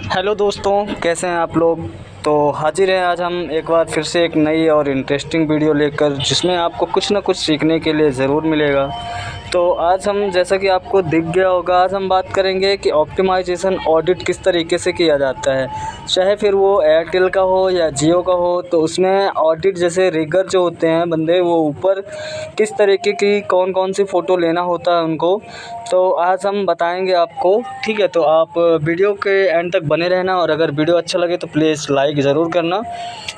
Hello दोस्तों, कैसे हैं आप लोग। तो हाजिर हैं आज हम एक बार फिर से एक नई और इंटरेस्टिंग वीडियो लेकर, जिसमें आपको कुछ ना कुछ सीखने के लिए ज़रूर मिलेगा। तो आज हम, जैसा कि आपको दिख गया होगा, आज हम बात करेंगे कि ऑप्टिमाइजेशन ऑडिट किस तरीके से किया जाता है। चाहे फिर वो एयरटेल का हो या जियो का हो, तो उसमें ऑडिट जैसे रिगर जो होते हैं बंदे, वो ऊपर किस तरीके की कौन कौन सी फ़ोटो लेना होता है उनको, तो आज हम बताएंगे आपको। ठीक है, तो आप वीडियो के एंड तक बने रहना, और अगर वीडियो अच्छा लगे तो प्लीज़ लाइक ज़रूर करना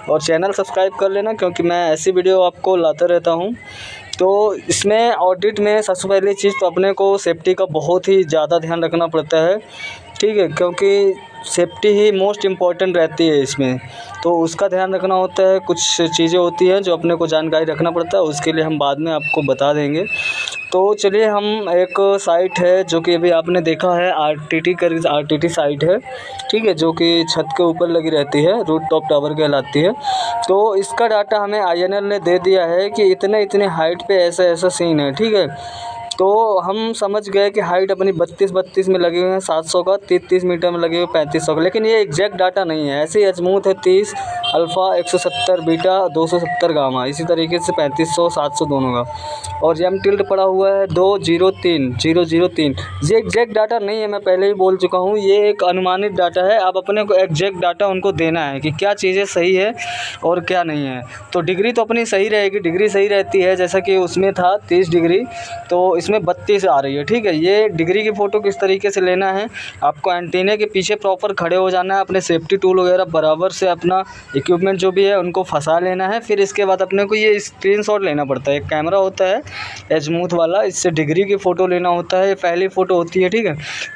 और चैनल सब्सक्राइब कर लेना, क्योंकि मैं ऐसी वीडियो आपको लाता रहता हूँ। तो इसमें ऑडिट में सबसे पहली चीज़ तो अपने को सेफ्टी का बहुत ही ज़्यादा ध्यान रखना पड़ता है। ठीक है, क्योंकि सेफ्टी ही मोस्ट इम्पॉर्टेंट रहती है इसमें, तो उसका ध्यान रखना होता है। कुछ चीज़ें होती हैं जो अपने को जानकारी रखना पड़ता है, उसके लिए हम बाद में आपको बता देंगे। तो चलिए, हम एक साइट है जो कि अभी आपने देखा है, आरटीटी साइट है। ठीक है, जो कि छत के ऊपर लगी रहती है, रूट टॉप टावर कहलाती है। तो इसका डाटा हमें आईएनएल ने दे दिया है कि इतने इतने हाइट पे ऐसा ऐसा सीन है। ठीक है, तो हम समझ गए कि हाइट अपनी 32 में लगे हुए हैं, 700 का, 30 मीटर में लगे हुए 3500 का, लेकिन ये एग्जैक्ट डाटा नहीं है। ऐसे ही अजमूत है 30 अल्फ़ा, 170 बीटा, 270 गामा, इसी तरीके से 3500 700 दोनों का। और एम टिल्ट पड़ा हुआ है 203 ये एग्जैक्ट डाटा नहीं है, मैं पहले ही बोल चुका हूँ, ये एक अनुमानित डाटा है। आप अपने को एग्जैक्ट डाटा उनको देना है कि क्या चीज़ें सही है और क्या नहीं है। तो डिग्री तो अपनी सही रहेगी, डिग्री सही रहती है, जैसा कि उसमें था 30 डिग्री, तो इसमें 32 आ रही है। ठीक है, ये डिग्री की फ़ोटो किस तरीके से लेना है, आपको एंटीने के पीछे प्रॉपर खड़े हो जाना है, अपने सेफ्टी टूल वगैरह बराबर से, अपना इक्विपमेंट जो भी है उनको फंसा लेना है। फिर इसके बाद अपने को ये स्क्रीनशॉट लेना पड़ता है। एक कैमरा होता है एजमूथ वाला, इससे डिग्री की फ़ोटो लेना होता है। ये पहली फ़ोटो होती है। ठीक है,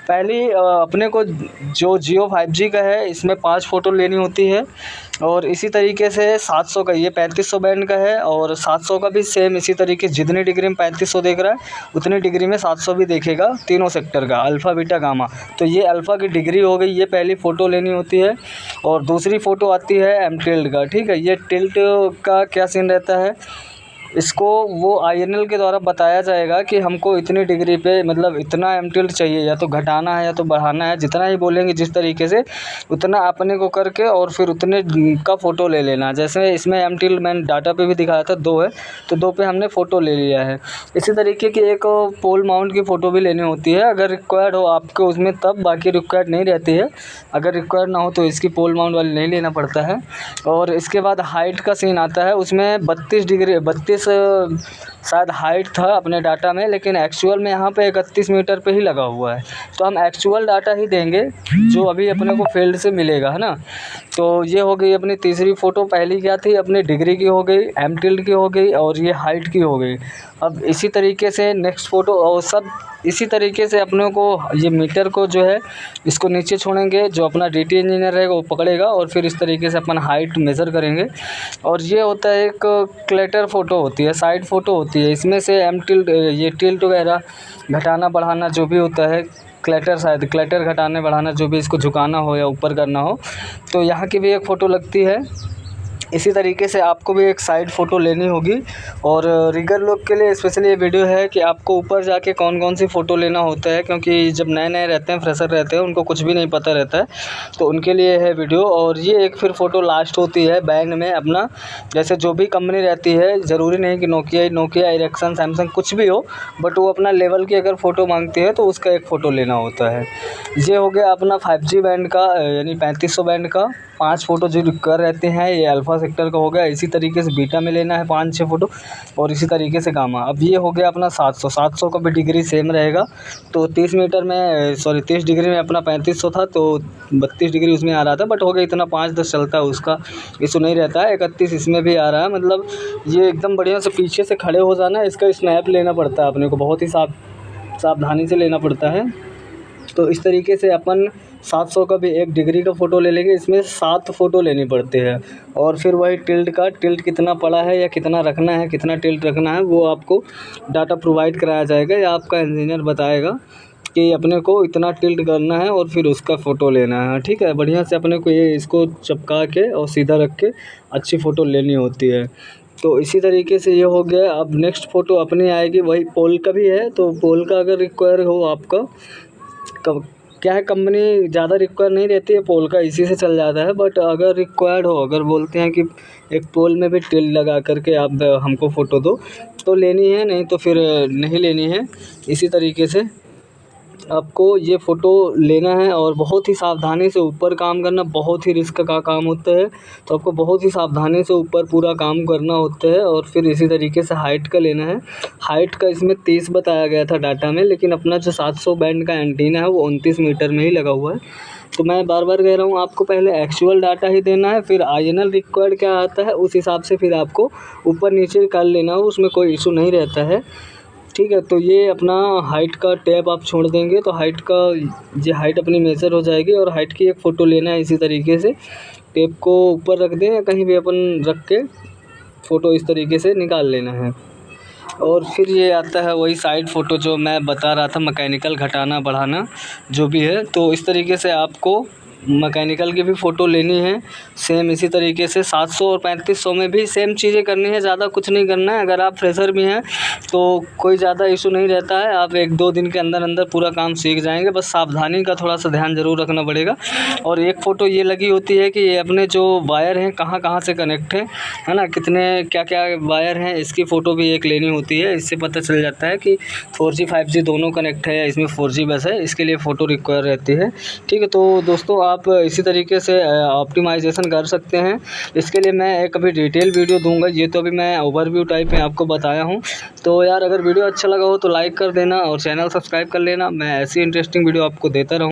पहली अपने को जो जियो 5G का है, इसमें 5 फ़ोटो लेनी होती है। और इसी तरीके से 700 का, ये 3500 बैंड का है, और 700 का भी सेम इसी तरीके, जितनी डिग्री में 3500 देख रहा है उतनी डिग्री में 700 भी देखेगा, तीनों सेक्टर का, अल्फ़ा बीटा गामा। तो ये अल्फ़ा की डिग्री हो गई, ये पहली फ़ोटो लेनी होती है। और दूसरी फ़ोटो आती है एम टिल्ट का। ठीक है, ये टिल्ट का क्या सीन रहता है, इसको वो आईएनएल के द्वारा बताया जाएगा कि हमको इतनी डिग्री पे, मतलब इतना एम टिल्ट चाहिए, या तो घटाना है या तो बढ़ाना है। जितना ही बोलेंगे जिस तरीके से, उतना अपने को करके और फिर उतने का फ़ोटो ले लेना। जैसे इसमें एम टिल्ट मैंने डाटा पे भी दिखाया था 2 है, तो 2 पे हमने फ़ोटो ले लिया है। इसी तरीके की एक पोल माउंट की फ़ोटो भी लेनी होती है, अगर रिक्वायर्ड हो आपको उसमें तब, बाकी रिक्वायर्ड नहीं रहती है। अगर रिक्वायर्ड ना हो तो इसकी पोल माउंट वाली नहीं लेना पड़ता है। और इसके बाद हाइट का सीन आता है, उसमें 32 शायद हाइट था अपने डाटा में, लेकिन एक्चुअल में यहाँ पे 31 मीटर पे ही लगा हुआ है। तो हम एक्चुअल डाटा ही देंगे जो अभी अपने को फील्ड से मिलेगा, है ना। तो ये हो गई अपनी तीसरी फ़ोटो। पहली क्या थी, अपनी डिग्री की हो गई, एम टिल्ट की हो गई, और ये हाइट की हो गई। अब इसी तरीके से नेक्स्ट फ़ोटो, और सब इसी तरीके से अपने को ये मीटर को जो है, इसको नीचे छोड़ेंगे, जो अपना डीटी इंजीनियर रहेगा वो पकड़ेगा, और फिर इस तरीके से अपन हाइट मेज़र करेंगे। और ये होता है एक क्लटर फ़ोटो होती है, साइड फ़ोटो होती है। इसमें से एम टिल्ट, ये टिल्ट वगैरह घटाना बढ़ाना जो भी होता है, क्लटर, शायद क्लटर घटाने बढ़ाना, जो भी, इसको झुकाना हो या ऊपर करना हो, तो यहाँ की भी एक फ़ोटो लगती है। इसी तरीके से आपको भी एक साइड फ़ोटो लेनी होगी। और रिगर लोग के लिए स्पेशली ये वीडियो है कि आपको ऊपर जाके कौन कौन सी फ़ोटो लेना होता है, क्योंकि जब नए नए रहते हैं, फ्रेशर रहते हैं, उनको कुछ भी नहीं पता रहता है, तो उनके लिए है वीडियो। और ये एक फिर फ़ोटो लास्ट होती है बैंड में अपना, जैसे जो भी कंपनी रहती है, ज़रूरी नहीं कि नोकिया, इरेक्सन, सैमसंग कुछ भी हो, बट वो अपना लेवल की अगर फ़ोटो मांगती है तो उसका एक फ़ोटो लेना होता है। ये हो गया अपना 5G बैंड का, यानी 3500 बैंड का 5 फ़ोटो जो कर रहते हैं, ये अल्फ़ा सेक्टर का हो गया। इसी तरीके से बीटा में लेना है 5-6 फ़ोटो, और इसी तरीके से गामा। अब ये हो गया अपना 700 का भी डिग्री सेम रहेगा। तो 30 डिग्री में अपना 3500 था, तो 32 डिग्री उसमें आ रहा था, बट हो गया इतना, 5-10 चलता है, उसका इशू नहीं रहता है। 31 इसमें भी आ रहा है। मतलब ये एकदम बढ़िया से पीछे से खड़े हो जाना है, इसका स्नैप लेना पड़ता है अपने को, बहुत ही सावधानी से लेना पड़ता है। तो इस तरीके से अपन 700 का भी एक डिग्री का फ़ोटो ले लेंगे। इसमें 7 फ़ोटो लेनी पड़ती है। और फिर वही टिल्ट कितना पड़ा है, या कितना रखना है, कितना टिल्ट रखना है, वो आपको डाटा प्रोवाइड कराया जाएगा, या आपका इंजीनियर बताएगा कि अपने को इतना टिल्ट करना है, और फिर उसका फ़ोटो लेना है। ठीक है, बढ़िया से अपने को ये इसको चिपका के और सीधा रख के अच्छी फ़ोटो लेनी होती है। तो इसी तरीके से ये हो गया। अब नेक्स्ट फ़ोटो अपनी आएगी, वही पोल का भी है। तो पोल का अगर रिक्वायर हो आपका, कब क्या है, कंपनी ज़्यादा रिक्वायर नहीं रहती है, पोल का इसी से चल जाता है। बट अगर रिक्वायर्ड हो, अगर बोलते हैं कि एक पोल में भी टिल लगा करके आप हमको फ़ोटो दो, तो लेनी है, नहीं तो फिर नहीं लेनी है। इसी तरीके से आपको ये फ़ोटो लेना है और बहुत ही सावधानी से ऊपर काम करना, बहुत ही रिस्क का काम होता है, तो आपको बहुत ही सावधानी से ऊपर पूरा काम करना होता है। और फिर इसी तरीके से हाइट का लेना है। हाइट का इसमें 30 बताया गया था डाटा में, लेकिन अपना जो 700 बैंड का एंटीना है वो 29 मीटर में ही लगा हुआ है। तो मैं बार बार कह रहा हूँ, आपको पहले एक्चुअल डाटा ही देना है, फिर INL रिक्वायर्ड क्या आता है उस हिसाब से फिर आपको ऊपर नीचे कर लेना हो, उसमें कोई इशू नहीं रहता है। ठीक है, तो ये अपना हाइट का टैब आप छोड़ देंगे तो हाइट का ये हाइट अपनी मेजर हो जाएगी। और हाइट की एक फ़ोटो लेना है, इसी तरीके से टैब को ऊपर रख दें या कहीं भी अपन रख के फ़ोटो इस तरीके से निकाल लेना है। और फिर ये आता है वही साइड फ़ोटो जो मैं बता रहा था, मैकेनिकल घटाना बढ़ाना जो भी है। तो इस तरीके से आपको मैकेनिकल की भी फ़ोटो लेनी है। सेम इसी तरीके से 700 और 3500 में भी सेम चीज़ें करनी है, ज़्यादा कुछ नहीं करना है। अगर आप फ्रेशर भी हैं तो कोई ज़्यादा इशू नहीं रहता है, आप 1-2 दिन के अंदर अंदर पूरा काम सीख जाएंगे। बस सावधानी का थोड़ा सा ध्यान ज़रूर रखना पड़ेगा। और एक फ़ोटो ये लगी होती है कि ये अपने जो वायर हैं कहाँ कहाँ से कनेक्ट है ना, कितने क्या क्या वायर हैं, इसकी फ़ोटो भी एक लेनी होती है। इससे पता चल जाता है कि 4G 5G दोनों कनेक्ट है या इसमें 4G बस है, इसके लिए फ़ोटो रिक्वायर रहती है। ठीक है, तो दोस्तों आप इसी तरीके से ऑप्टिमाइज़ेशन कर सकते हैं। इसके लिए मैं एक अभी डिटेल वीडियो दूंगा, ये तो अभी मैं ओवरव्यू टाइप में आपको बताया हूँ। तो यार अगर वीडियो अच्छा लगा हो तो लाइक कर देना और चैनल सब्सक्राइब कर लेना। मैं ऐसी इंटरेस्टिंग वीडियो आपको देता रहूँ।